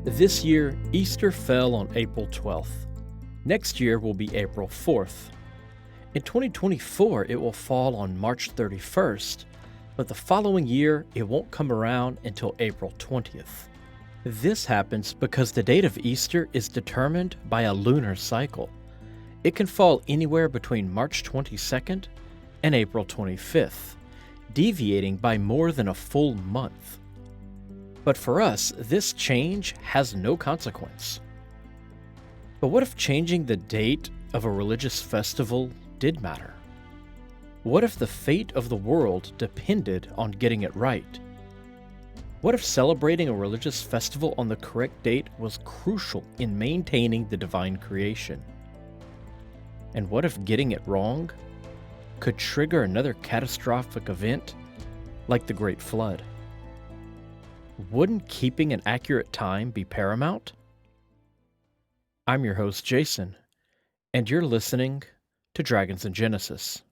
This year, Easter fell on April 12th. Next year will be April 4th. In 2024, it will fall on March 31st, but the following year, it won't come around until April 20th. This happens because the date of Easter is determined by a lunar cycle. It can fall anywhere between March 22nd and April 25th, deviating by more than a full month. But for us, this change has no consequence. But what if changing the date of a religious festival did matter? What if the fate of the world depended on getting it right? What if celebrating a religious festival on the correct date was crucial in maintaining the divine creation? And what if getting it wrong could trigger another catastrophic event like the Great Flood? Wouldn't keeping an accurate time be paramount? I'm your host, Jason, and you're listening to Dragons in Genesis.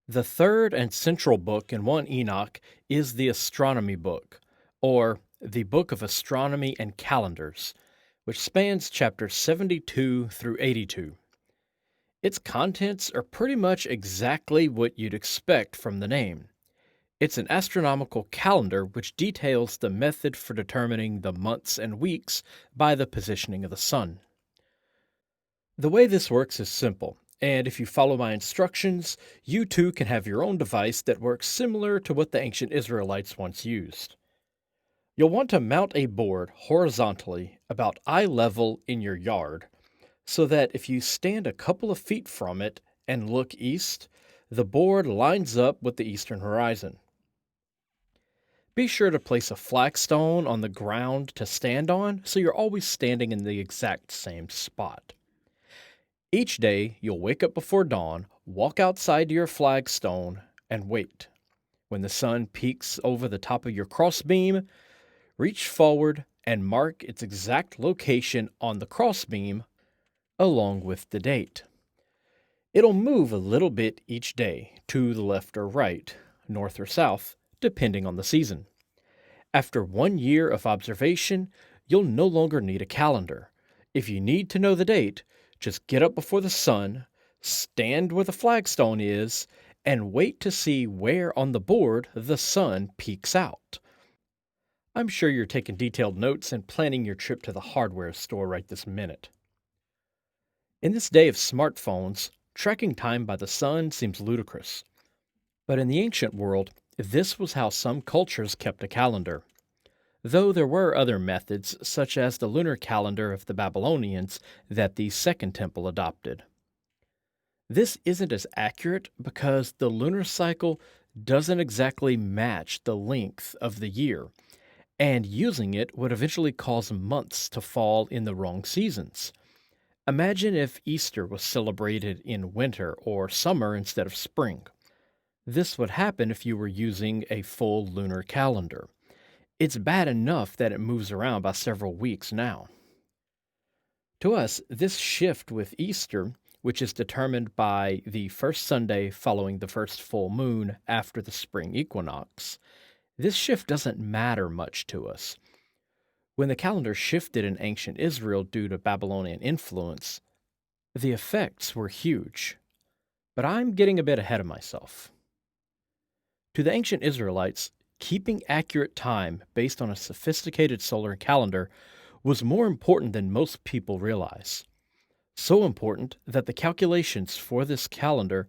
The third and central book in 1 Enoch is the Astronomy Book, or the Book of Astronomy and Calendars, which spans chapters 72 through 82. Its contents are pretty much exactly what you'd expect from the name. It's an astronomical calendar which details the method for determining the months and weeks by the positioning of the sun. The way this works is simple, and if you follow my instructions, you too can have your own device that works similar to what the ancient Israelites once used. You'll want to mount a board horizontally about eye level in your yard, so that if you stand a couple of feet from it and look east, the board lines up with the eastern horizon. Be sure to place a flagstone on the ground to stand on so you're always standing in the exact same spot. Each day, you'll wake up before dawn, walk outside to your flagstone, and wait. When the sun peeks over the top of your crossbeam, reach forward and mark its exact location on the crossbeam along with the date. It'll move a little bit each day, to the left or right, north or south, depending on the season. After 1 year of observation, you'll no longer need a calendar. If you need to know the date, just get up before the sun, stand where the flagstone is, and wait to see where on the board the sun peeks out. I'm sure you're taking detailed notes and planning your trip to the hardware store right this minute. In this day of smartphones, tracking time by the sun seems ludicrous. But in the ancient world, this was how some cultures kept a calendar. Though there were other methods, such as the lunar calendar of the Babylonians, that the Second Temple adopted. This isn't as accurate because the lunar cycle doesn't exactly match the length of the year, and using it would eventually cause months to fall in the wrong seasons. Imagine if Easter was celebrated in winter or summer instead of spring. This would happen if you were using a full lunar calendar. It's bad enough that it moves around by several weeks now. To us, this shift with Easter, which is determined by the first Sunday following the first full moon after the spring equinox, this shift doesn't matter much to us. When the calendar shifted in ancient Israel due to Babylonian influence, the effects were huge. But I'm getting a bit ahead of myself. To the ancient Israelites, keeping accurate time based on a sophisticated solar calendar was more important than most people realize. So important that the calculations for this calendar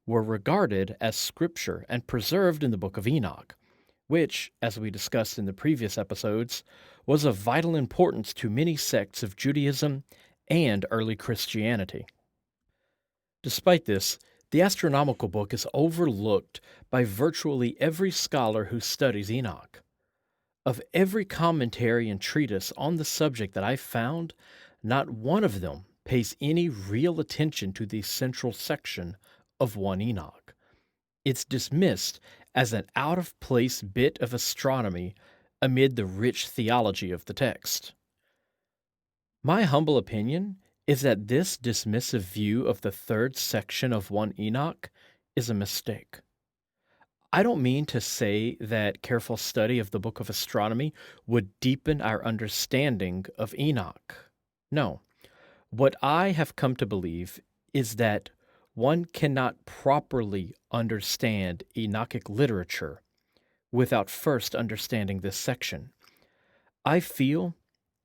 were regarded as scripture and preserved in the Book of Enoch, which, as we discussed in the previous episodes, was of vital importance to many sects of Judaism and early Christianity. Despite this, the Astronomical Book is overlooked by virtually every scholar who studies Enoch. Of every commentary and treatise on the subject that I've found, not one of them pays any real attention to the central section of 1 Enoch. It's dismissed as an out-of-place bit of astronomy amid the rich theology of the text. My humble opinion is that this dismissive view of the third section of 1 Enoch is a mistake. I don't mean to say that careful study of the Book of Astronomy would deepen our understanding of Enoch. No. What I have come to believe is that one cannot properly understand Enochic literature without first understanding this section. I feel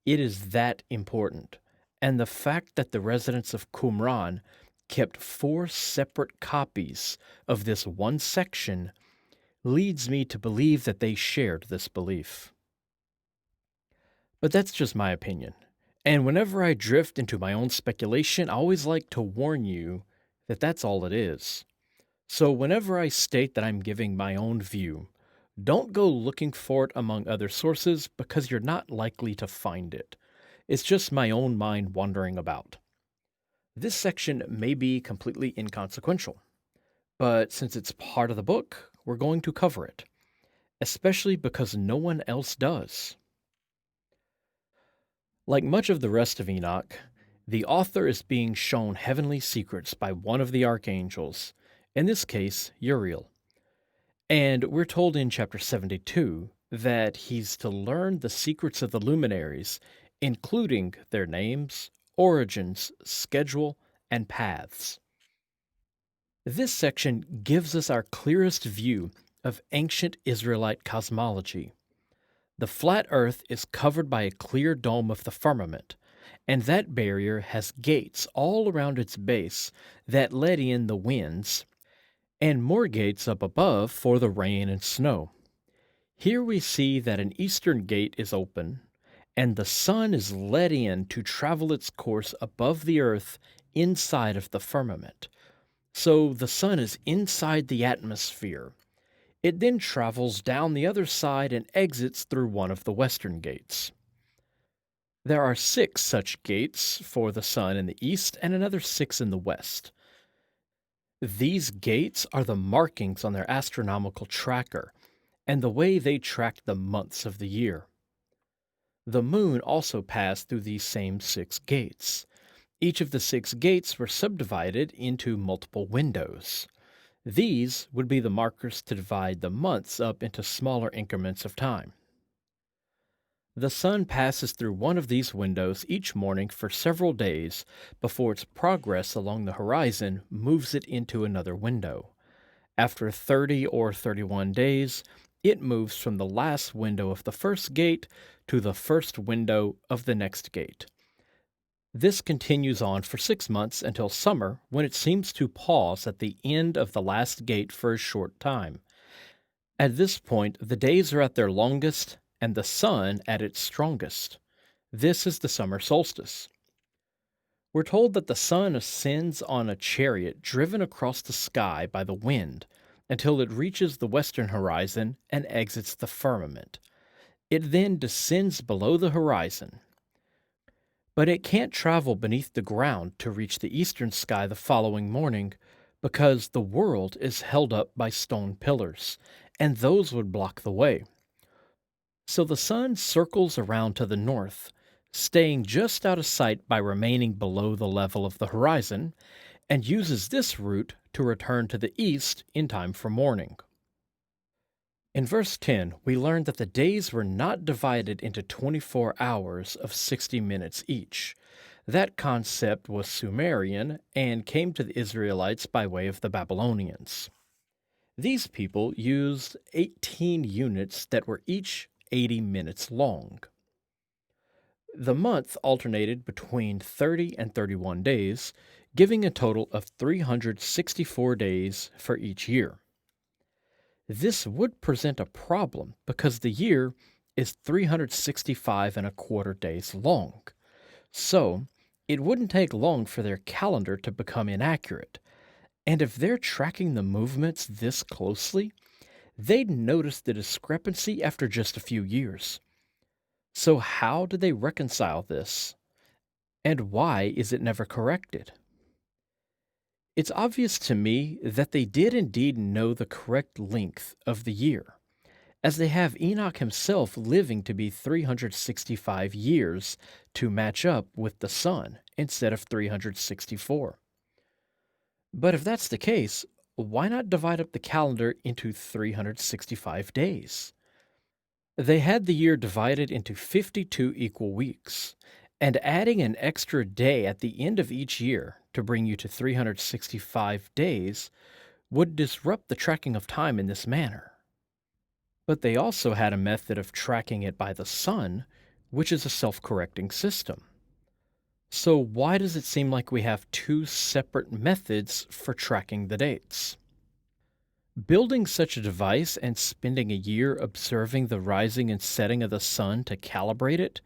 it is that important, and the fact that the residents of Qumran kept four separate copies of this one section leads me to believe that they shared this belief. But that's just my opinion. And whenever I drift into my own speculation, I always like to warn you that that's all it is. So whenever I state that I'm giving my own view, don't go looking for it among other sources because you're not likely to find it. It's just my own mind wandering about. This section may be completely inconsequential, but since it's part of the book, we're going to cover it, especially because no one else does. Like much of the rest of Enoch, the author is being shown heavenly secrets by one of the archangels, in this case, Uriel. And we're told in chapter 72 that he's to learn the secrets of the luminaries, including their names, origins, schedule, and paths. This section gives us our clearest view of ancient Israelite cosmology. The flat earth is covered by a clear dome of the firmament, and that barrier has gates all around its base that let in the winds, and more gates up above for the rain and snow. Here we see that an eastern gate is open, and the sun is let in to travel its course above the earth inside of the firmament. So the sun is inside the atmosphere. It then travels down the other side and exits through one of the western gates. There are 6 such gates for the sun in the east and another 6 in the west. These gates are the markings on their astronomical tracker and the way they track the months of the year. The moon also passed through these same 6 gates. Each of the 6 gates were subdivided into multiple windows. These would be the markers to divide the months up into smaller increments of time. The sun passes through one of these windows each morning for several days before its progress along the horizon moves it into another window. After 30 or 31 days, it moves from the last window of the first gate to the first window of the next gate. This continues on for 6 months until summer, when it seems to pause at the end of the last gate for a short time. At this point, the days are at their longest and the sun at its strongest. This is the summer solstice. We're told that the sun ascends on a chariot driven across the sky by the wind until it reaches the western horizon and exits the firmament. It then descends below the horizon. But it can't travel beneath the ground to reach the eastern sky the following morning because the world is held up by stone pillars, and those would block the way. So the sun circles around to the north, staying just out of sight by remaining below the level of the horizon, and uses this route to return to the east in time for morning. In verse 10, we learn that the days were not divided into 24 hours of 60 minutes each. That concept was Sumerian and came to the Israelites by way of the Babylonians. These people used 18 units that were each 80 minutes long. The month alternated between 30 and 31 days, giving a total of 364 days for each year. This would present a problem because the year is 365 and a quarter days long. So, it wouldn't take long for their calendar to become inaccurate. And if they're tracking the movements this closely, they'd notice the discrepancy after just a few years. So, how do they reconcile this? And why is it never corrected? It's obvious to me that they did indeed know the correct length of the year, as they have Enoch himself living to be 365 years to match up with the sun instead of 364. But if that's the case, why not divide up the calendar into 365 days? They had the year divided into 52 equal weeks, and adding an extra day at the end of each year to bring you to 365 days would disrupt the tracking of time in this manner. But they also had a method of tracking it by the sun, which is a self correcting system. So, why does it seem like we have two separate methods for tracking the dates? Building such a device and spending a year observing the rising and setting of the sun to calibrate it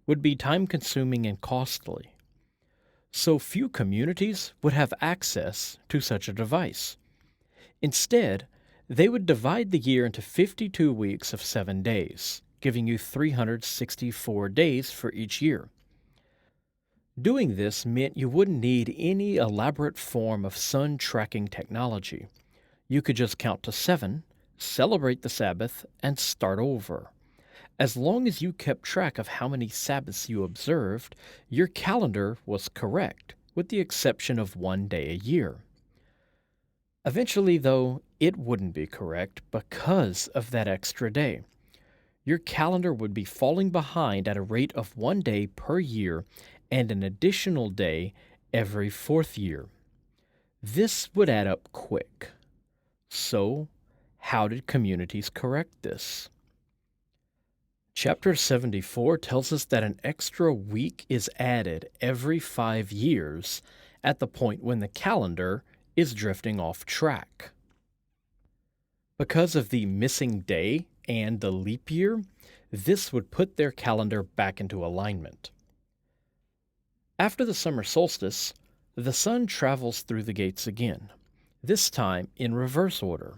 would be time consuming and costly. So few communities would have access to such a device. Instead, they would divide the year into 52 weeks of 7 days, giving you 364 days for each year. Doing this meant you wouldn't need any elaborate form of sun tracking technology. You could just count to 7, celebrate the Sabbath, and start over. As long as you kept track of how many Sabbaths you observed, your calendar was correct, with the exception of 1 day a year. Eventually, though, it wouldn't be correct because of that extra day. Your calendar would be falling behind at a rate of 1 day per year and an additional day every fourth year. This would add up quick. So, how did communities correct this? Chapter 74 tells us that an extra week is added every 5 years at the point when the calendar is drifting off track. Because of the missing day and the leap year, this would put their calendar back into alignment. After the summer solstice, the sun travels through the gates again, this time in reverse order.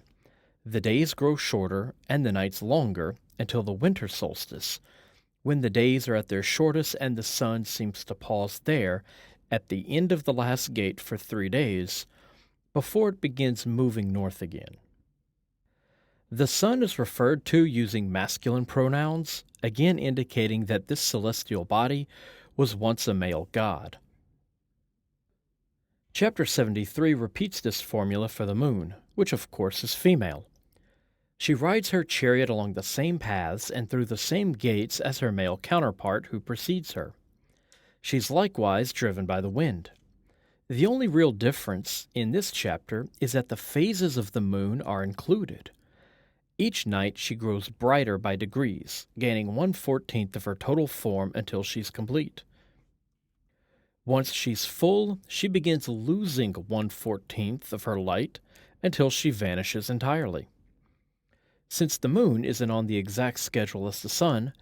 The days grow shorter and the nights longer until the winter solstice, when the days are at their shortest and the sun seems to pause there at the end of the last gate for 3 days before it begins moving north again. The sun is referred to using masculine pronouns, again indicating that this celestial body was once a male god. Chapter 73 repeats this formula for the moon, which of course is female. She rides her chariot along the same paths and through the same gates as her male counterpart who precedes her. She's likewise driven by the wind. The only real difference in this chapter is that the phases of the moon are included. Each night she grows brighter by degrees, gaining 1/14 of her total form until she's complete. Once she's full, she begins losing 1/14 of her light until she vanishes entirely. Since the moon isn't on the exact schedule as the sun,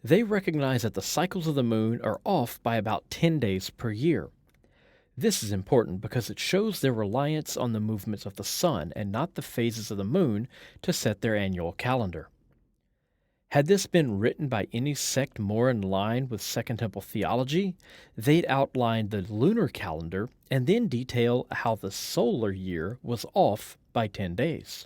they recognize that the cycles of the moon are off by about 10 days per year. This is important because it shows their reliance on the movements of the sun and not the phases of the moon to set their annual calendar. Had this been written by any sect more in line with Second Temple theology, they'd outline the lunar calendar and then detail how the solar year was off by 10 days.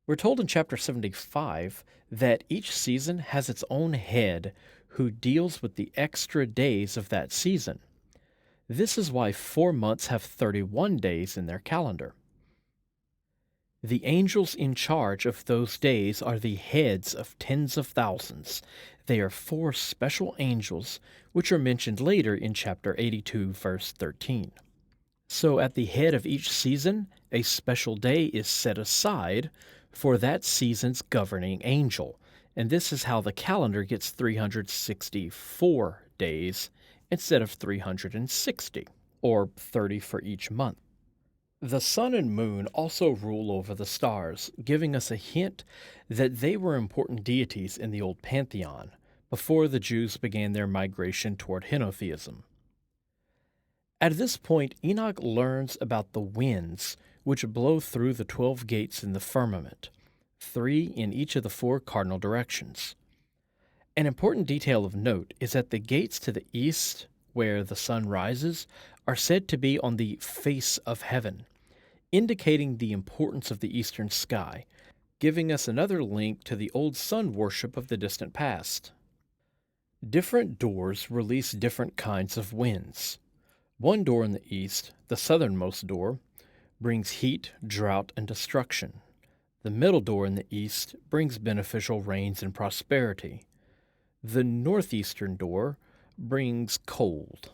We're told in chapter 75 that each season has its own head who deals with the extra days of that season. This is why 4 months have 31 days in their calendar. The angels in charge of those days are the heads of tens of thousands. They are 4 special angels, which are mentioned later in chapter 82, verse 13. So at the head of each season, a special day is set aside for that season's governing angel, and this is how the calendar gets 364 days instead of 360, or 30 for each month. The sun and moon also rule over the stars, giving us a hint that they were important deities in the old pantheon before the Jews began their migration toward henotheism. At this point, Enoch learns about the winds which blow through the 12 gates in the firmament, 3 in each of the 4 cardinal directions. An important detail of note is that the gates to the east, where the sun rises, are said to be on the face of heaven, indicating the importance of the eastern sky, giving us another link to the old sun worship of the distant past. Different doors release different kinds of winds. One door in the east, the southernmost door, brings heat, drought, and destruction. The middle door in the east brings beneficial rains and prosperity. The northeastern door brings cold.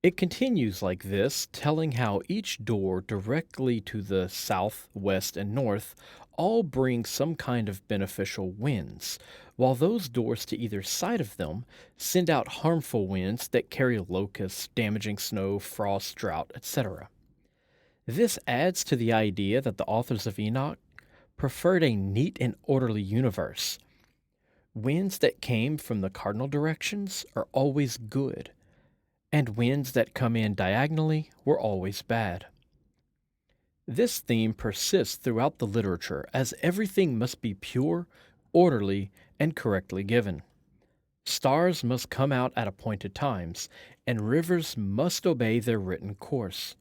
It continues like this, telling how each door directly to the south, west, and north all bring some kind of beneficial winds, while those doors to either side of them send out harmful winds that carry locusts, damaging snow, frost, drought, etc. This adds to the idea that the authors of Enoch preferred a neat and orderly universe. Winds that came from the cardinal directions are always good, and winds that come in diagonally were always bad. This theme persists throughout the literature as everything must be pure, orderly, and correctly given. Stars must come out at appointed times, and rivers must obey their written course.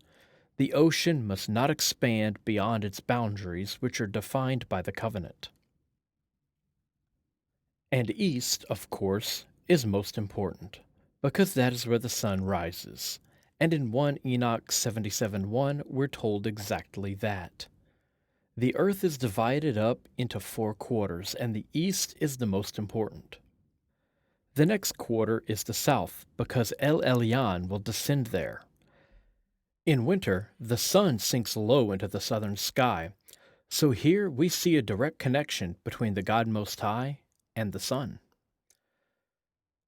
The ocean must not expand beyond its boundaries, which are defined by the covenant. And east, of course, is most important, because that is where the sun rises. And in 1 Enoch 77:1, we're told exactly that. The earth is divided up into 4 quarters, and the east is the most important. The next quarter is the south, because El Elyon will descend there. In winter, the sun sinks low into the southern sky, so here we see a direct connection between the God Most High and the sun.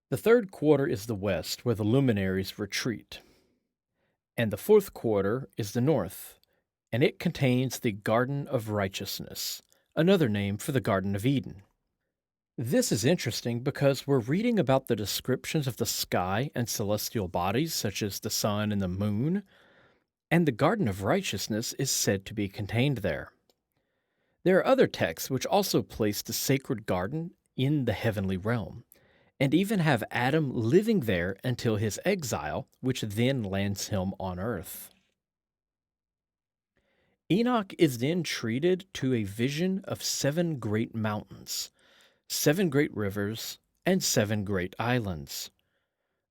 The third quarter is the west, where the luminaries retreat. And the fourth quarter is the north, and it contains the Garden of Righteousness, another name for the Garden of Eden. This is interesting because we're reading about the descriptions of the sky and celestial bodies, such as the sun and the moon, and the Garden of Righteousness is said to be contained there. There are other texts which also place the sacred garden in the heavenly realm, and even have Adam living there until his exile, which then lands him on earth. Enoch is then treated to a vision of 7 great mountains, 7 great rivers, and 7 great islands.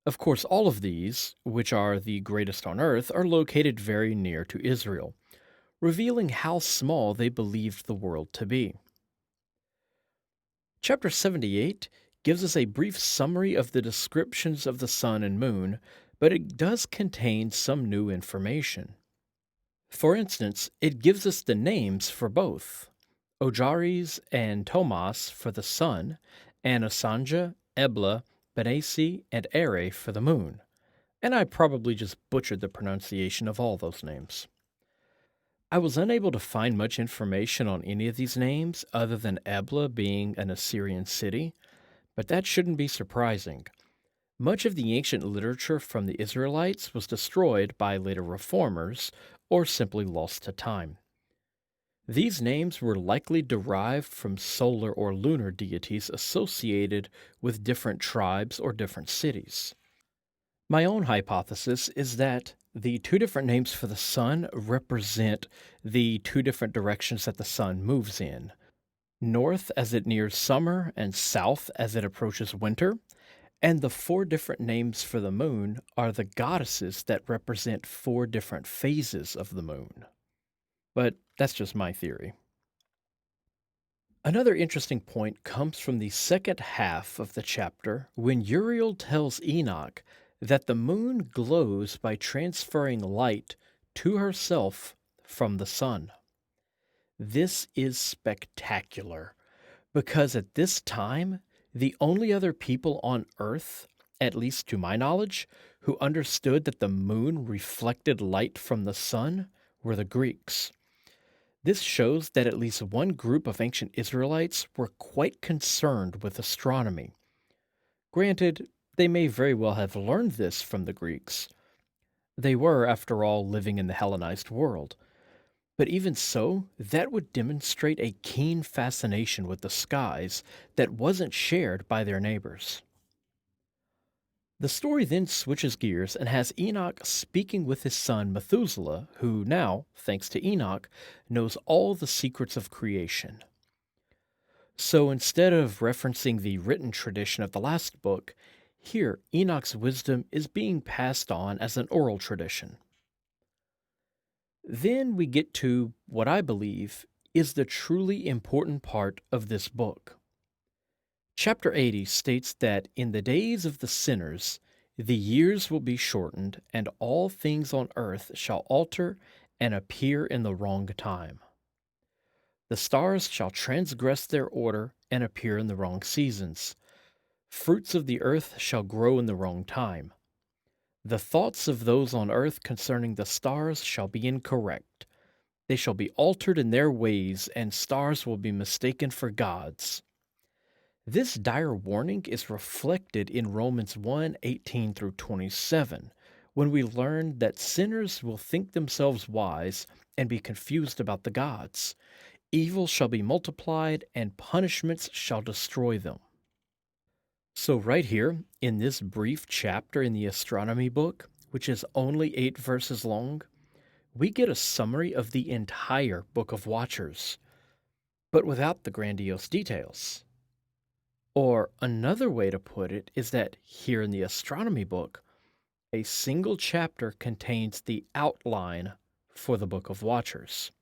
Of course, all of these, which are the greatest on earth, are located very near to Israel, revealing how small they believed the world to be. Chapter 78 gives us a brief summary of the descriptions of the sun and moon, but it does contain some new information. For instance, it gives us the names for both: Ojares and Tomas for the sun, and Asanja, Ebla, Benesi, and Ere for the moon. And I probably just butchered the pronunciation of all those names. I was unable to find much information on any of these names other than Ebla being an Assyrian city, but that shouldn't be surprising. Much of the ancient literature from the Israelites was destroyed by later reformers or simply lost to time. These names were likely derived from solar or lunar deities associated with different tribes or different cities. My own hypothesis is that the 2 different names for the sun represent the 2 different directions that the sun moves in: north as it nears summer and south as it approaches winter, and the 4 different names for the moon are the goddesses that represent 4 different phases of the moon. But that's just my theory. Another interesting point comes from the second half of the chapter when Uriel tells Enoch that the moon glows by transferring light to herself from the sun. This is spectacular because at this time, the only other people on Earth, at least to my knowledge, who understood that the moon reflected light from the sun were the Greeks. This shows that at least one group of ancient Israelites were quite concerned with astronomy. Granted, they may very well have learned this from the Greeks. They were, after all, living in the Hellenized world. But even so, that would demonstrate a keen fascination with the skies that wasn't shared by their neighbors. The story then switches gears and has Enoch speaking with his son Methuselah, who now, thanks to Enoch, knows all the secrets of creation. So instead of referencing the written tradition of the last book, here Enoch's wisdom is being passed on as an oral tradition. Then we get to what I believe is the truly important part of this book. Chapter 80 states that in the days of the sinners, the years will be shortened, and all things on earth shall alter and appear in the wrong time. The stars shall transgress their order and appear in the wrong seasons. Fruits of the earth shall grow in the wrong time. The thoughts of those on earth concerning the stars shall be incorrect. They shall be altered in their ways, and stars will be mistaken for gods. This dire warning is reflected in Romans 1:18 through 27, when we learn that sinners will think themselves wise and be confused about the gods. Evil shall be multiplied, and punishments shall destroy them. So, right here in this brief chapter in the Astronomy Book, which is only 8 verses long, we get a summary of the entire Book of Watchers, but without the grandiose details. Or another way to put it is that here in the Astronomy Book, a single chapter contains the outline for the Book of Watchers.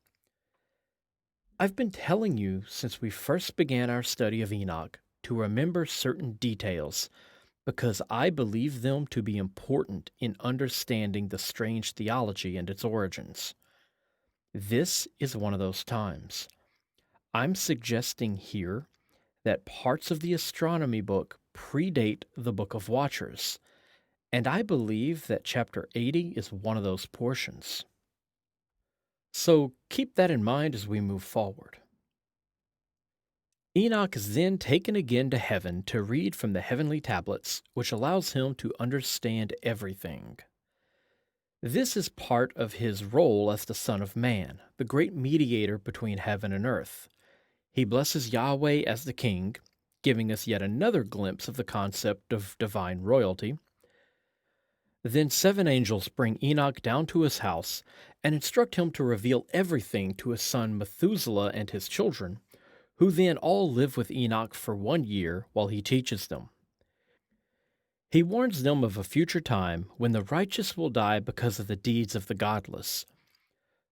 I've been telling you since we first began our study of Enoch to remember certain details because I believe them to be important in understanding the strange theology and its origins. This is one of those times. I'm suggesting here that parts of the Astronomy Book predate the Book of Watchers, and I believe that chapter 80 is one of those portions. So keep that in mind as we move forward. Enoch is then taken again to heaven to read from the heavenly tablets, which allows him to understand everything. This is part of his role as the Son of Man, the great mediator between heaven and earth. He blesses Yahweh as the king, giving us yet another glimpse of the concept of divine royalty. Then 7 angels bring Enoch down to his house and instruct him to reveal everything to his son Methuselah and his children, who then all live with Enoch for 1 year while he teaches them. He warns them of a future time when the righteous will die because of the deeds of the godless.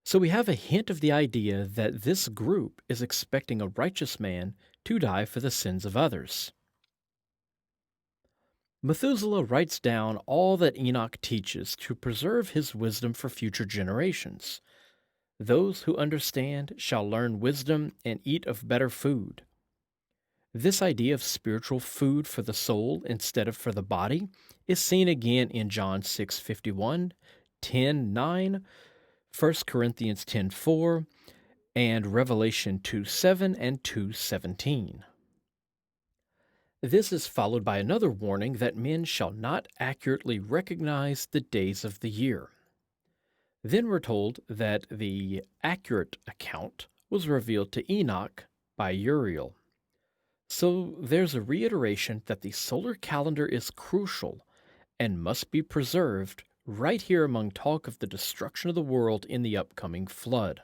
So we have a hint of the idea that this group is expecting a righteous man to die for the sins of others. Methuselah writes down all that Enoch teaches to preserve his wisdom for future generations. Those who understand shall learn wisdom and eat of better food. This idea of spiritual food for the soul instead of for the body is seen again in John 6:51, 10:9, 1 Corinthians 10:4, and Revelation 2:7 and 2:17. This is followed by another warning that men shall not accurately recognize the days of the year. Then we're told that the accurate account was revealed to Enoch by Uriel. So there's a reiteration that the solar calendar is crucial and must be preserved right here among talk of the destruction of the world in the upcoming flood.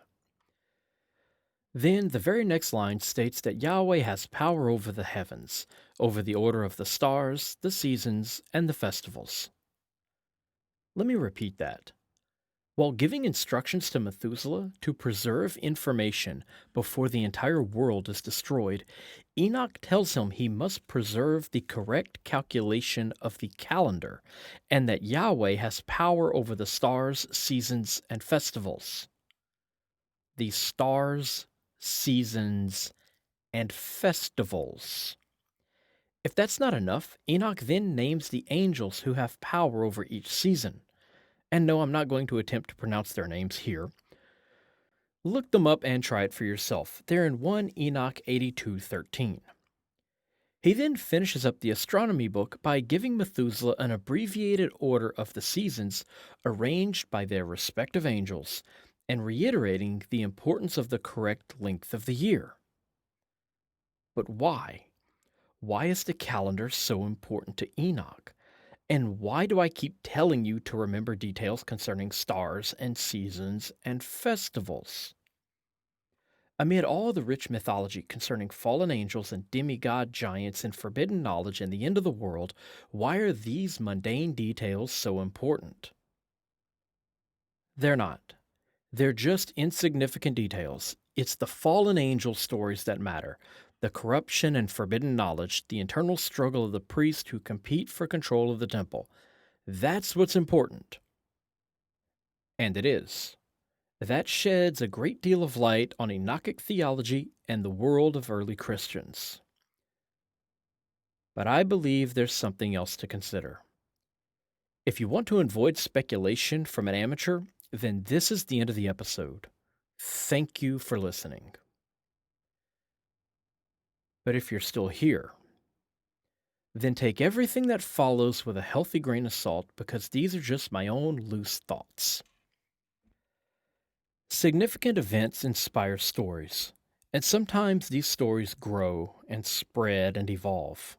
Then the very next line states that Yahweh has power over the heavens, over the order of the stars, the seasons, and the festivals. Let me repeat that. While giving instructions to Methuselah to preserve information before the entire world is destroyed, Enoch tells him he must preserve the correct calculation of the calendar, and that Yahweh has power over the stars, seasons, and festivals. The stars, seasons, and festivals. If that's not enough, Enoch then names the angels who have power over each season. And no, I'm not going to attempt to pronounce their names here. Look them up and try it for yourself. They're in 1 Enoch 82:13. He then finishes up the Astronomy Book by giving Methuselah an abbreviated order of the seasons arranged by their respective angels, and reiterating the importance of the correct length of the year. But why? Why is the calendar so important to Enoch? And why do I keep telling you to remember details concerning stars and seasons and festivals? Amid all the rich mythology concerning fallen angels and demigod giants and forbidden knowledge and the end of the world, why are these mundane details so important? They're not. They're just insignificant details. It's the fallen angel stories that matter. The corruption and forbidden knowledge, the internal struggle of the priests who compete for control of the temple. That's what's important. And it is. That sheds a great deal of light on Enochic theology and the world of early Christians. But I believe there's something else to consider. If you want to avoid speculation from an amateur, then this is the end of the episode. Thank you for listening. But if you're still here, then take everything that follows with a healthy grain of salt because these are just my own loose thoughts. Significant events inspire stories, and sometimes these stories grow and spread and evolve.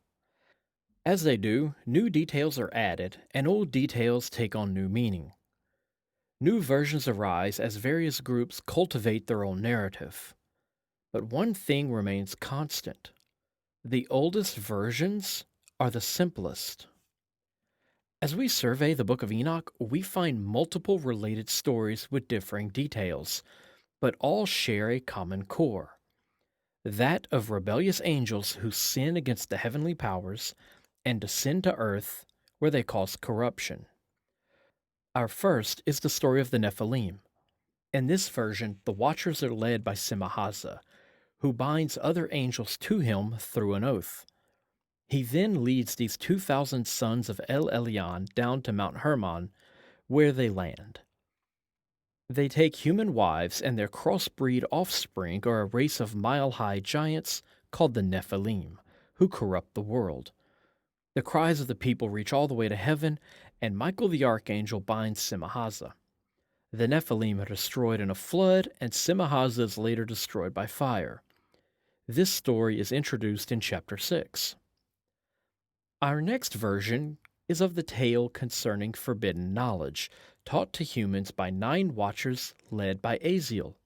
As they do, new details are added, and old details take on new meaning. New versions arise as various groups cultivate their own narrative. But one thing remains constant. The oldest versions are the simplest. As we survey the Book of Enoch, we find multiple related stories with differing details, but all share a common core. That of rebellious angels who sin against the heavenly powers and descend to earth where they cause corruption. Our first is the story of the Nephilim. In this version, the Watchers are led by Azazel, who binds other angels to him through an oath. He then leads these 2,000 sons of El Elyon down to Mount Hermon, where they land. They take human wives, and their crossbreed offspring are a race of mile-high giants called the Nephilim, who corrupt the world. The cries of the people reach all the way to heaven, and Michael the archangel binds Azazel. The Nephilim are destroyed in a flood, and Azazel is later destroyed by fire. This story is introduced in chapter 6. Our next version is of the tale concerning forbidden knowledge, taught to humans by 9 watchers led by Azazel.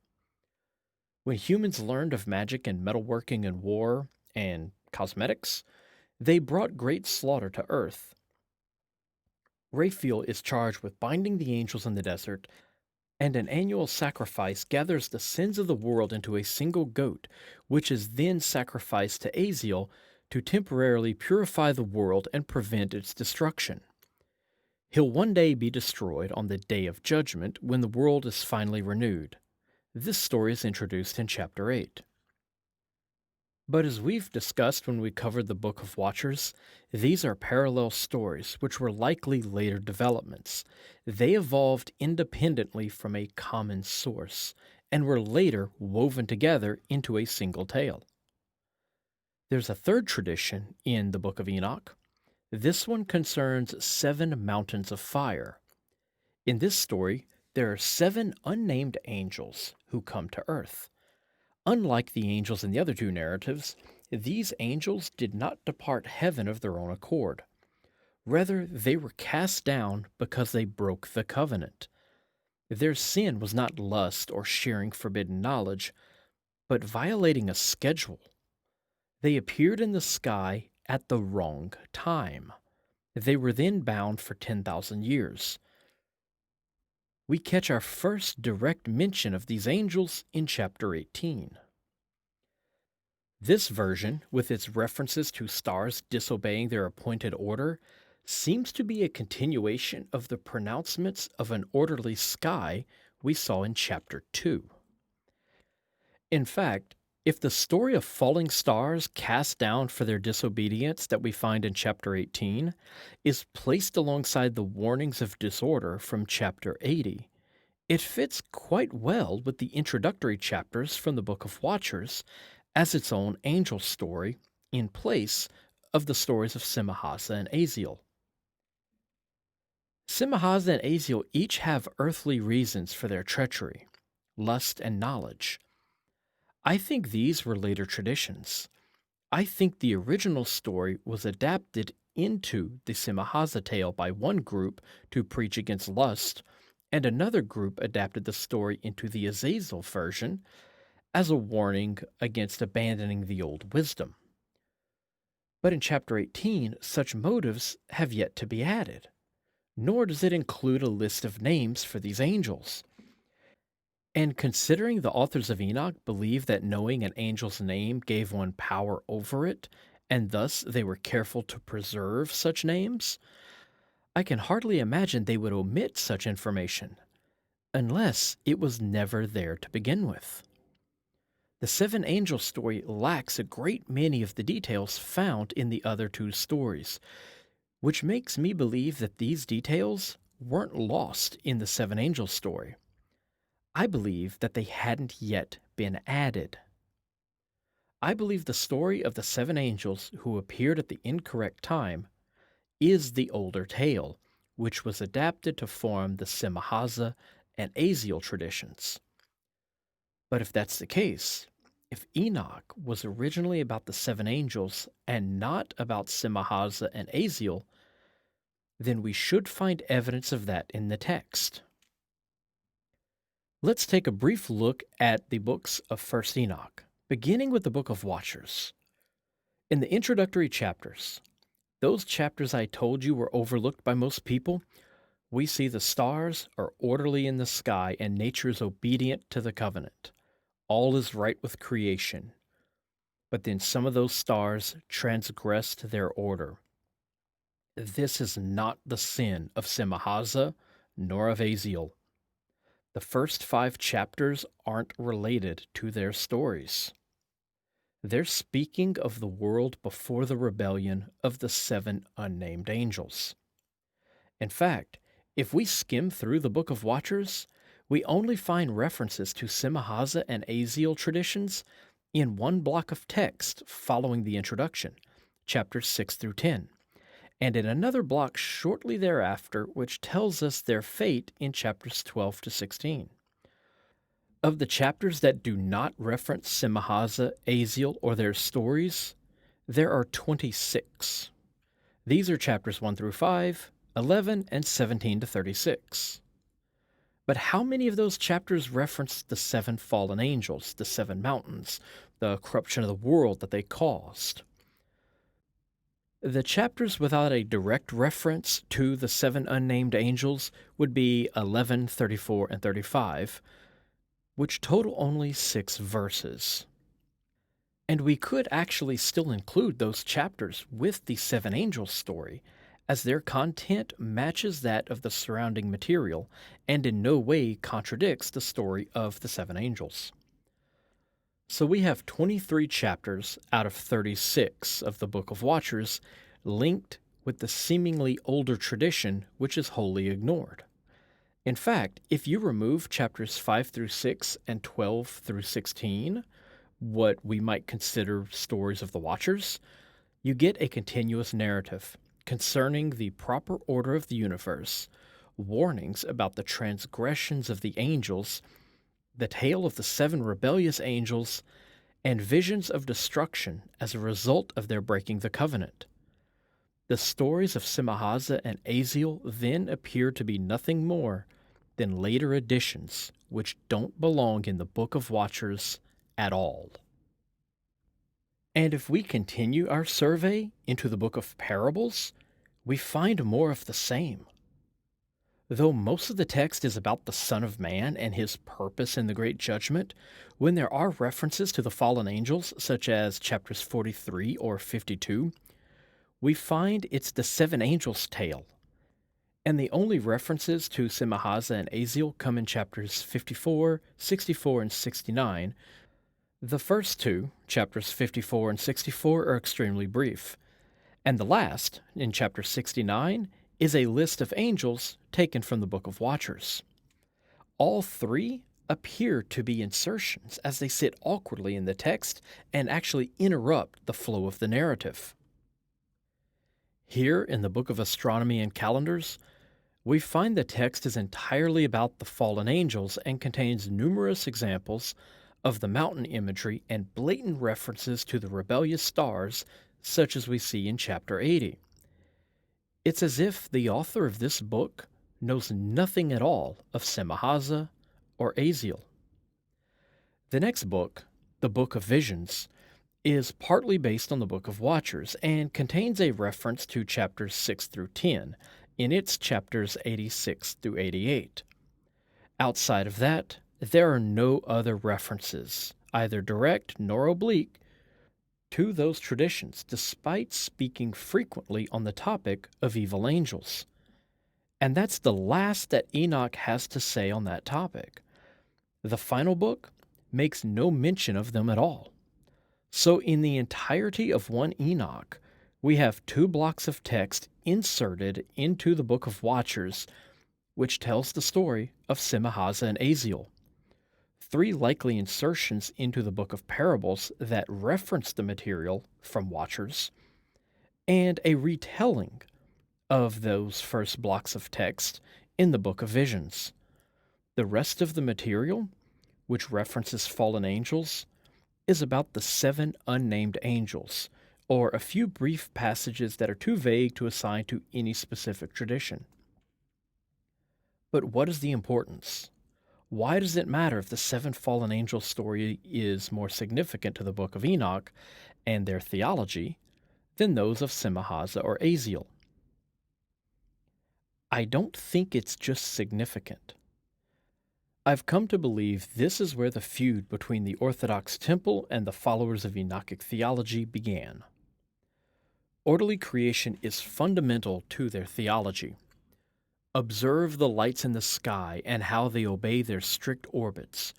When humans learned of magic and metalworking and war and cosmetics, they brought great slaughter to earth. Raphael is charged with binding the angels in the desert, and an annual sacrifice gathers the sins of the world into a single goat, which is then sacrificed to Azazel to temporarily purify the world and prevent its destruction. He'll one day be destroyed on the Day of Judgment when the world is finally renewed. This story is introduced in chapter 8. But as we've discussed when we covered the Book of Watchers, these are parallel stories which were likely later developments. They evolved independently from a common source and were later woven together into a single tale. There's a third tradition in the Book of Enoch. This one concerns 7 mountains of fire. In this story, there are 7 unnamed angels who come to earth. Unlike the angels in the other 2 narratives, these angels did not depart heaven of their own accord. Rather, they were cast down because they broke the covenant. Their sin was not lust or sharing forbidden knowledge, but violating a schedule. They appeared in the sky at the wrong time. They were then bound for 10,000 years. We catch our first direct mention of these angels in chapter 18. This version, with its references to stars disobeying their appointed order, seems to be a continuation of the pronouncements of an orderly sky we saw in chapter 2. In fact, if the story of falling stars cast down for their disobedience that we find in chapter 18 is placed alongside the warnings of disorder from chapter 80, it fits quite well with the introductory chapters from the Book of Watchers as its own angel story in place of the stories of Azazel and Azazel. Azazel and Azazel each have earthly reasons for their treachery, lust, and knowledge. I think these were later traditions. I think the original story was adapted into the Azazel tale by one group to preach against lust, and another group adapted the story into the Azazel version as a warning against abandoning the old wisdom. But in chapter 18, such motives have yet to be added, nor does it include a list of names for these angels. And considering the authors of Enoch believe that knowing an angel's name gave one power over it, and thus they were careful to preserve such names, I can hardly imagine they would omit such information, unless it was never there to begin with. The seven angels story lacks a great many of the details found in the other two stories, which makes me believe that these details weren't lost in the seven angels story. I believe that they hadn't yet been added. I believe the story of the seven angels who appeared at the incorrect time is the older tale, which was adapted to form the Semahaza and Azazel traditions. But if that's the case, if Enoch was originally about the seven angels and not about Semahaza and Azazel, then we should find evidence of that in the text. Let's take a brief look at the books of 1st Enoch, beginning with the Book of Watchers. In the introductory chapters, those chapters I told you were overlooked by most people, we see the stars are orderly in the sky and nature is obedient to the covenant. All is right with creation. But then some of those stars transgressed their order. This is not the sin of Semahaza nor of Azazel. The first 5 chapters aren't related to their stories. They're speaking of the world before the rebellion of the 7 unnamed angels. In fact, if we skim through the Book of Watchers, we only find references to Semahaza and Azazel traditions in one block of text following the introduction, chapters 6 through 10, and in another block shortly thereafter, which tells us their fate in chapters 12 to 16. Of the chapters that do not reference Semahaza, Azazel, or their stories, there are 26. These are chapters 1 through 5, 11, and 17 to 36. But how many of those chapters reference the 7 fallen angels, the 7 mountains, the corruption of the world that they caused? The chapters without a direct reference to the 7 unnamed angels would be 11, 34, and 35, which total only 6 verses. And we could actually still include those chapters with the 7 angels story, as their content matches that of the surrounding material and in no way contradicts the story of the 7 angels. So we have 23 chapters out of 36 of the Book of Watchers linked with the seemingly older tradition which is wholly ignored. In fact, if you remove chapters 5 through 6 and 12 through 16, what we might consider stories of the Watchers, you get a continuous narrative concerning the proper order of the universe, warnings about the transgressions of the angels, the tale of the 7 rebellious angels, and visions of destruction as a result of their breaking the covenant. The stories of Semahaza and Azazel then appear to be nothing more than later additions which don't belong in the Book of Watchers at all. And if we continue our survey into the Book of Parables, we find more of the same. Though most of the text is about the Son of Man and his purpose in the Great Judgment, when there are references to the fallen angels, such as chapters 43 or 52, we find it's the 7 angels' tale. And the only references to Semahaza and Azazel come in chapters 54, 64, and 69. The first 2, chapters 54 and 64, are extremely brief. And the last, in chapter 69, is a list of angels taken from the Book of Watchers. All 3 appear to be insertions as they sit awkwardly in the text and actually interrupt the flow of the narrative. Here in the Book of Astronomy and Calendars, we find the text is entirely about the fallen angels and contains numerous examples of the mountain imagery and blatant references to the rebellious stars, such as we see in chapter 80. It's as if the author of this book knows nothing at all of Semahaza or Azazel. The next book, the Book of Visions, is partly based on the Book of Watchers and contains a reference to chapters 6 through 10 in its chapters 86 through 88. Outside of that, there are no other references, either direct nor oblique, to those traditions, despite speaking frequently on the topic of evil angels. And that's the last that Enoch has to say on that topic. The final book makes no mention of them at all. So, in the entirety of 1 Enoch, we have 2 blocks of text inserted into the Book of Watchers, which tells the story of Semahaza and Azazel. 3 likely insertions into the Book of Parables that reference the material from Watchers, and a retelling of those first blocks of text in the Book of Visions. The rest of the material, which references fallen angels, is about the 7 unnamed angels, or a few brief passages that are too vague to assign to any specific tradition. But what is the importance? Why does it matter if the 7 fallen angels story is more significant to the Book of Enoch and their theology than those of Semahaza or Azazel? I don't think it's just significant. I've come to believe this is where the feud between the Orthodox Temple and the followers of Enochic theology began. Orderly creation is fundamental to their theology. Observe the lights in the sky and how they obey their strict orbits.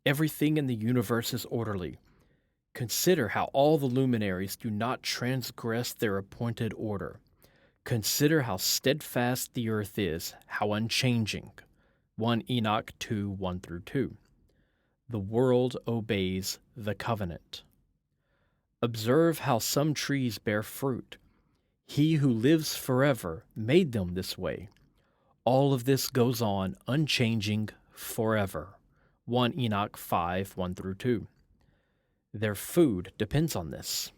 Everything in the universe is orderly. Consider how all the luminaries do not transgress their appointed order. Consider how steadfast the earth is, how unchanging. 1 Enoch 2, 1 through 2. The world obeys the covenant. Observe how some trees bear fruit. He who lives forever made them this way. All of this goes on unchanging forever. 1 Enoch 5, 1 through 2. Their food depends on this.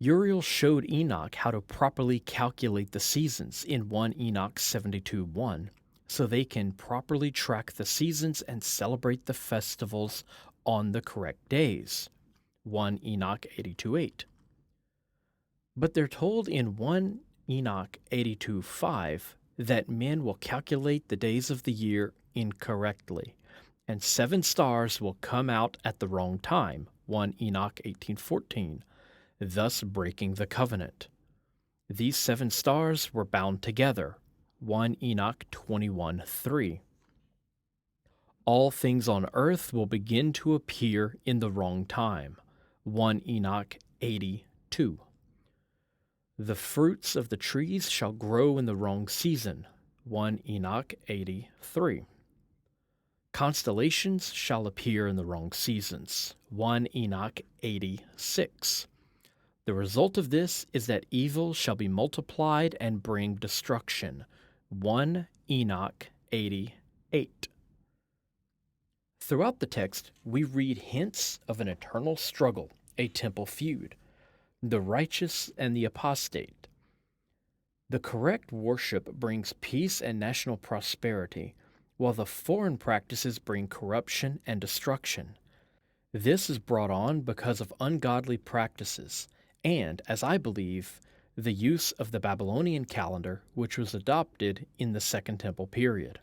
Uriel showed Enoch how to properly calculate the seasons in 1 Enoch 72, 1, so they can properly track the seasons and celebrate the festivals on the correct days. 1 Enoch 82, 8. But they're told in 1 Enoch 82, 5 that men will calculate the days of the year incorrectly, and 7 stars will come out at the wrong time. 1 Enoch 18, 14. Thus breaking the covenant. These 7 stars were bound together. 1 Enoch 21, 3. All things on earth will begin to appear in the wrong time. 1 Enoch 82. The fruits of the trees shall grow in the wrong season. 1 Enoch 83. Constellations shall appear in the wrong seasons. 1 Enoch 86. The result of this is that evil shall be multiplied and bring destruction. 1 Enoch 88. Throughout the text, we read hints of an eternal struggle, a temple feud, the righteous and the apostate. The correct worship brings peace and national prosperity, while the foreign practices bring corruption and destruction. This is brought on because of ungodly practices, and, as I believe, the use of the Babylonian calendar, which was adopted in the Second Temple period.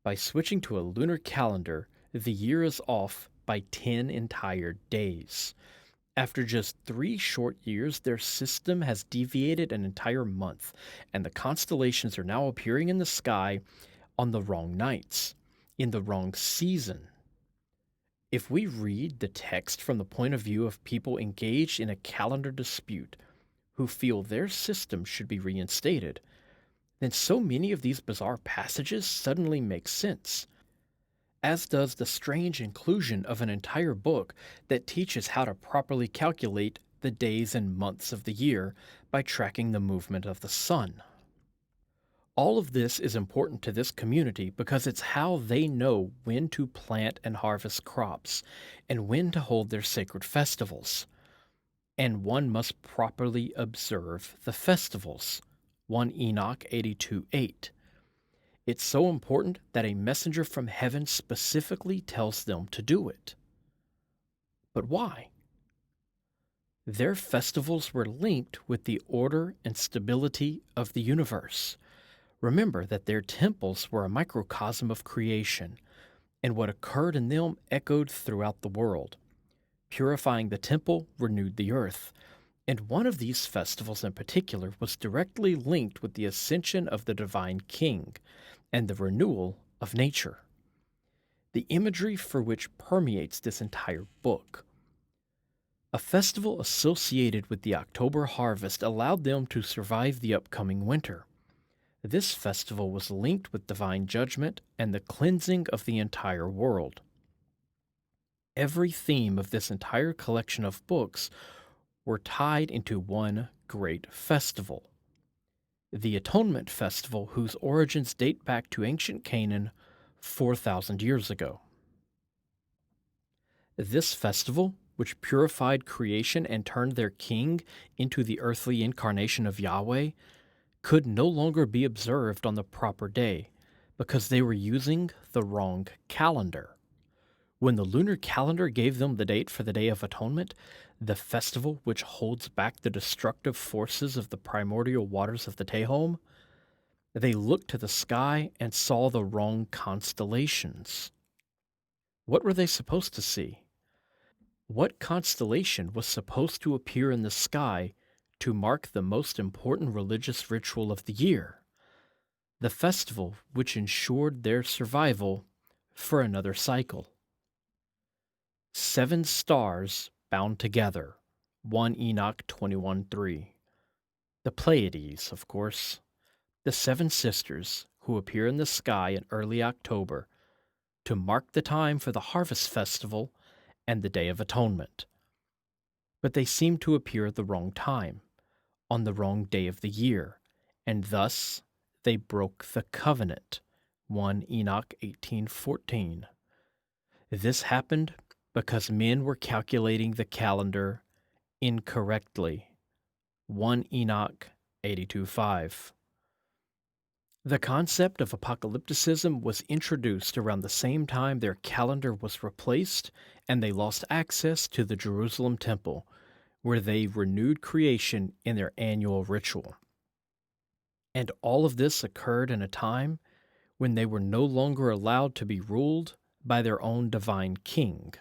By switching to a lunar calendar, the year is off by 10 entire days. After just 3 short years, their system has deviated an entire month, and the constellations are now appearing in the sky on the wrong nights, in the wrong season. If we read the text from the point of view of people engaged in a calendar dispute who feel their system should be reinstated, then so many of these bizarre passages suddenly make sense, as does the strange inclusion of an entire book that teaches how to properly calculate the days and months of the year by tracking the movement of the sun. All of this is important to this community because it's how they know when to plant and harvest crops and when to hold their sacred festivals. And one must properly observe the festivals. 1 Enoch 82, 8. It's so important that a messenger from heaven specifically tells them to do it. But why? Their festivals were linked with the order and stability of the universe. Remember that their temples were a microcosm of creation, and what occurred in them echoed throughout the world. Purifying the temple renewed the earth, and one of these festivals in particular was directly linked with the ascension of the divine king and the renewal of nature. The imagery for which permeates this entire book. A festival associated with the October harvest allowed them to survive the upcoming winter. This festival was linked with divine judgment and the cleansing of the entire world. Every theme of this entire collection of books were tied into one great festival. The Atonement Festival, whose origins date back to ancient Canaan 4,000 years ago. This festival, which purified creation and turned their king into the earthly incarnation of Yahweh, could no longer be observed on the proper day because they were using the wrong calendar. When the lunar calendar gave them the date for the Day of Atonement, the festival which holds back the destructive forces of the primordial waters of the Tehom, they looked to the sky and saw the wrong constellations. What were they supposed to see? What constellation was supposed to appear in the sky to mark the most important religious ritual of the year? The festival which ensured their survival for another cycle. 7 stars bound together, 1 Enoch 21:3. The Pleiades, of course, the 7 sisters who appear in the sky in early October to mark the time for the harvest festival and the Day of Atonement. But they seem to appear at the wrong time, on the wrong day of the year, and thus they broke the covenant, 1 Enoch 18:14. This happened because men were calculating the calendar incorrectly, 1 Enoch 82:5. The concept of apocalypticism was introduced around the same time their calendar was replaced and they lost access to the Jerusalem temple, where they renewed creation in their annual ritual. And all of this occurred in a time when they were no longer allowed to be ruled by their own divine king.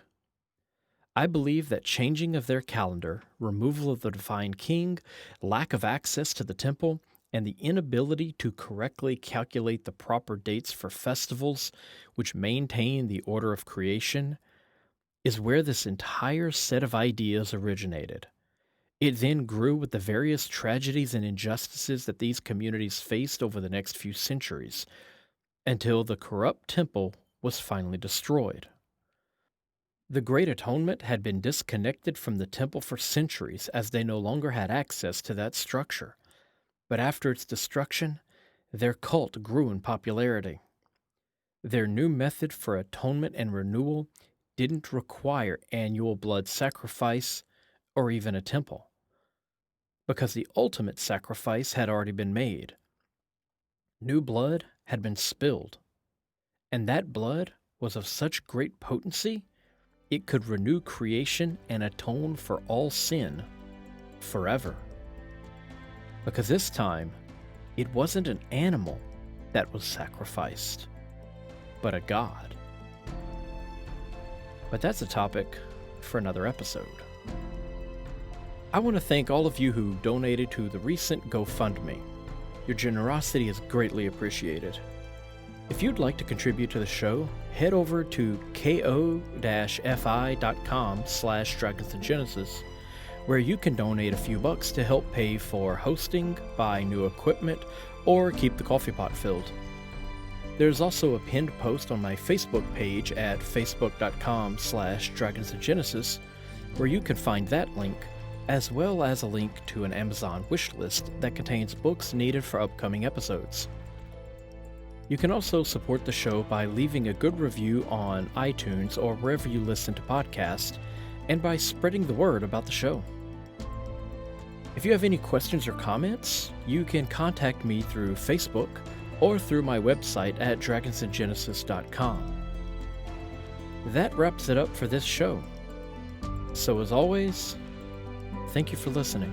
I believe that changing of their calendar, removal of the divine king, lack of access to the temple, and the inability to correctly calculate the proper dates for festivals which maintain the order of creation is where this entire set of ideas originated. It then grew with the various tragedies and injustices that these communities faced over the next few centuries, until the corrupt temple was finally destroyed. The Great Atonement had been disconnected from the temple for centuries as they no longer had access to that structure. But after its destruction, their cult grew in popularity. Their new method for atonement and renewal didn't require annual blood sacrifice or even a temple, because the ultimate sacrifice had already been made. New blood had been spilled, and that blood was of such great potency it could renew creation and atone for all sin forever. Because this time, it wasn't an animal that was sacrificed, but a god. But that's a topic for another episode. I want to thank all of you who donated to the recent GoFundMe. Your generosity is greatly appreciated. If you'd like to contribute to the show, head over to ko-fi.com/dragonsandgenesis, where you can donate a few bucks to help pay for hosting, buy new equipment, or keep the coffee pot filled. There's also a pinned post on my Facebook page at facebook.com/dragonsandgenesis, where you can find that link, as well as a link to an Amazon wish list that contains books needed for upcoming episodes. You can also support the show by leaving a good review on iTunes or wherever you listen to podcasts, and by spreading the word about the show. If you have any questions or comments, you can contact me through Facebook or through my website at dragonsandgenesis.com. That wraps it up for this show. So as always, thank you for listening.